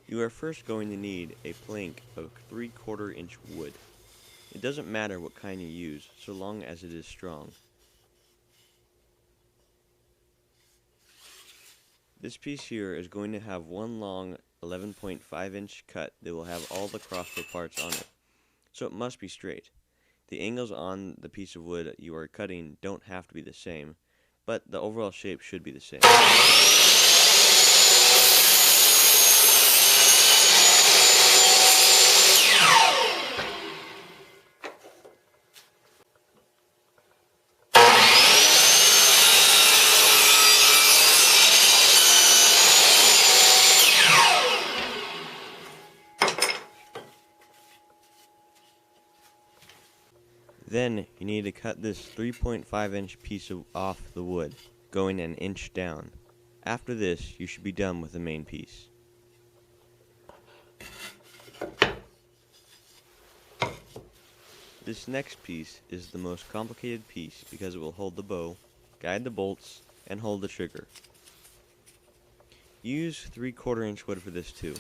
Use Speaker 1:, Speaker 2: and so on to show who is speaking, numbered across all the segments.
Speaker 1: You are first going to need a plank of 3/4 inch wood. It doesn't matter what kind you use, so long as it is strong. This piece here is going to have one long 11.5 inch cut that will have all the crossbow parts on it, so it must be straight. The angles on the piece of wood you are cutting don't have to be the same, but the overall shape should be the same. Then you need to cut this 3.5 inch piece off the wood, going an inch down. After this, you should be done with the main piece. This next piece is the most complicated piece because it will hold the bow, guide the bolts, and hold the trigger. Use 3/4 inch wood for this too.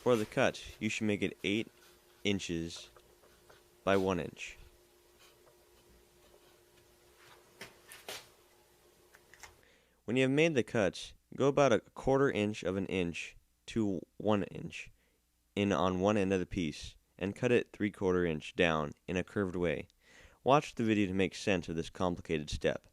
Speaker 1: For the cut, you should make it 8 inches by 1 inch. When you have made the cuts, go about 1/4 inch of an inch to 1 inch in on one end of the piece and cut it 3/4 inch down in a curved way. Watch the video to make sense of this complicated step.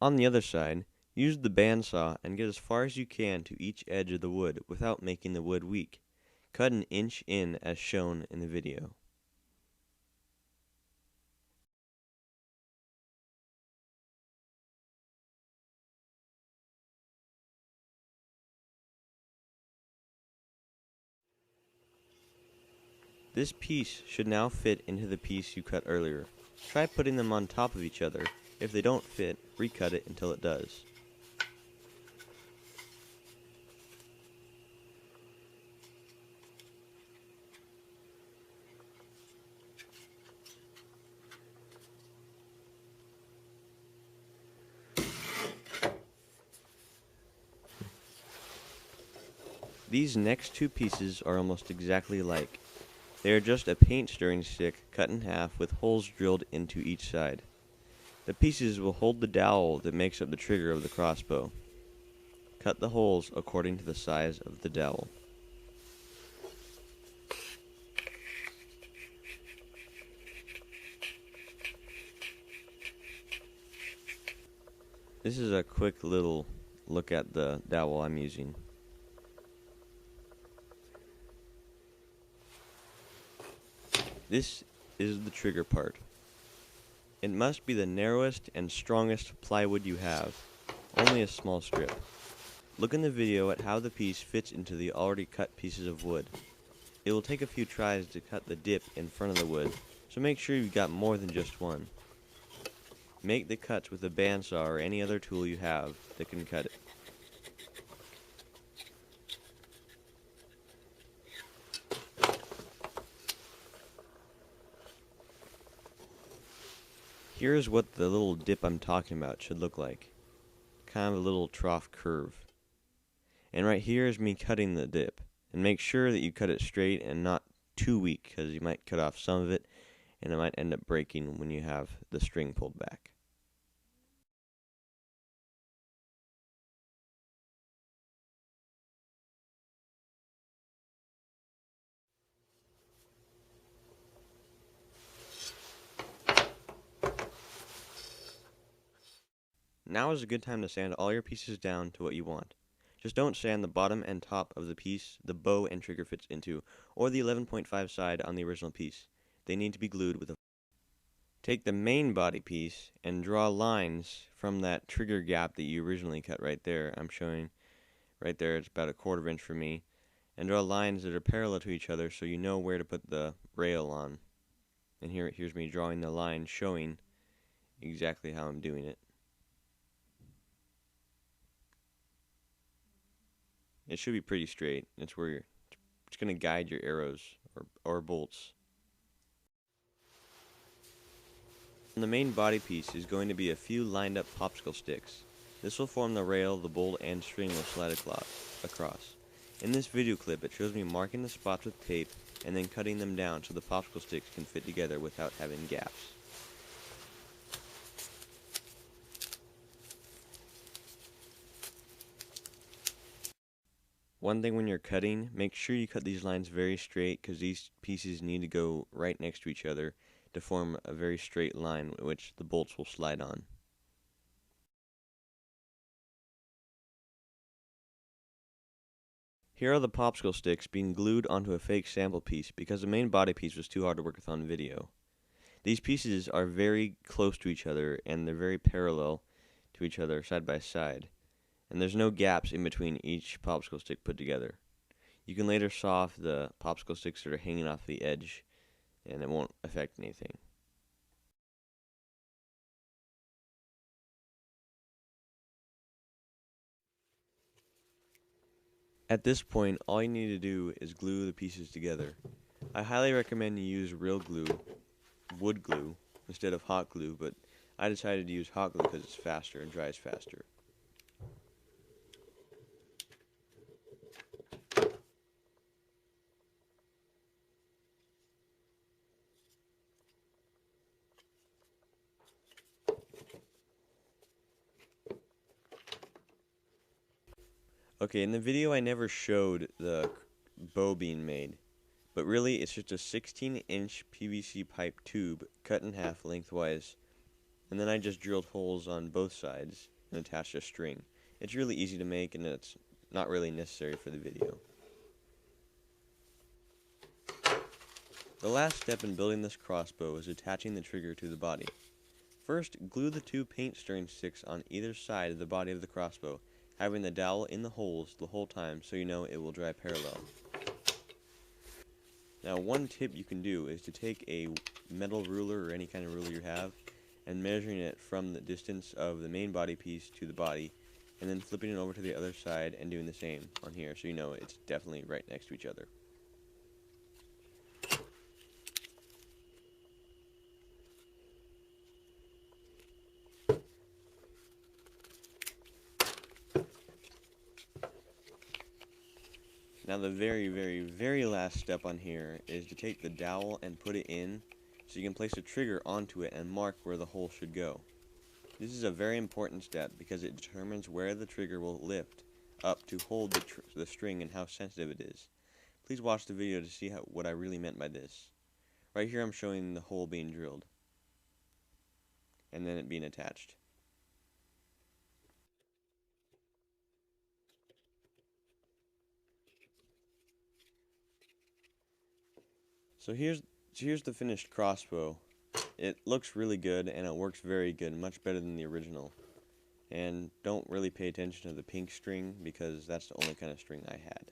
Speaker 1: On the other side, use the bandsaw and get as far as you can to each edge of the wood without making the wood weak. Cut an inch in as shown in the video. This piece should now fit into the piece you cut earlier. Try putting them on top of each other. If they don't fit, recut it until it does. These next two pieces are almost exactly alike. They are just a paint stirring stick cut in half with holes drilled into each side. The pieces will hold the dowel that makes up the trigger of the crossbow. Cut the holes according to the size of the dowel. This is a quick little look at the dowel I'm using. This is the trigger part. It must be the narrowest and strongest plywood you have, only a small strip. Look in the video at how the piece fits into the already cut pieces of wood. It will take a few tries to cut the dip in front of the wood, so make sure you've got more than just one. Make the cuts with a bandsaw or any other tool you have that can cut it. Here's what the little dip I'm talking about should look like. Kind of a little trough curve. And right here is me cutting the dip. And make sure that you cut it straight and not too weak, because you might cut off some of it and it might end up breaking when you have the string pulled back. Now is a good time to sand all your pieces down to what you want. Just don't sand the bottom and top of the piece the bow and trigger fits into, or the 11.5 side on the original piece. They need to be glued with a... Take the main body piece and draw lines from that trigger gap that you originally cut right there. I'm showing right there, it's about 1/4 inch for me. And draw lines that are parallel to each other so you know where to put the rail on. And here's me drawing the line showing exactly how I'm doing it. It should be pretty straight. It's where it's going to guide your arrows or bolts. On the main body piece is going to be a few lined up popsicle sticks. This will form the rail the bolt and string will slide across. In this video clip, it shows me marking the spots with tape and then cutting them down so the popsicle sticks can fit together without having gaps. One thing when you're cutting, make sure you cut these lines very straight because these pieces need to go right next to each other to form a very straight line which the bolts will slide on. Here are the popsicle sticks being glued onto a fake sample piece because the main body piece was too hard to work with on video. These pieces are very close to each other and they're very parallel to each other side by side. And there's no gaps in between each popsicle stick put together. You can later saw off the popsicle sticks that are hanging off the edge and it won't affect anything. At this point, all you need to do is glue the pieces together. I highly recommend you use real glue, wood glue, instead of hot glue, but I decided to use hot glue because it's faster and dries faster. Okay, in the video I never showed the bow being made, but really it's just a 16-inch PVC pipe tube cut in half lengthwise, and then I just drilled holes on both sides and attached a string. It's really easy to make and it's not really necessary for the video. The last step in building this crossbow is attaching the trigger to the body. First, glue the two paint stirring sticks on either side of the body of the crossbow, having the dowel in the holes the whole time so you know it will dry parallel. Now, one tip you can do is to take a metal ruler or any kind of ruler you have and measuring it from the distance of the main body piece to the body and then flipping it over to the other side and doing the same on here so you know it's definitely right next to each other. Now the very last step on here is to take the dowel and put it in so you can place a trigger onto it and mark where the hole should go. This is a very important step because it determines where the trigger will lift up to hold the string and how sensitive it is. Please watch the video to see what I really meant by this. Right here I'm showing the hole being drilled and then it being attached. So here's the finished crossbow. It looks really good and it works very good, much better than the original. And don't really pay attention to the pink string because that's the only kind of string I had.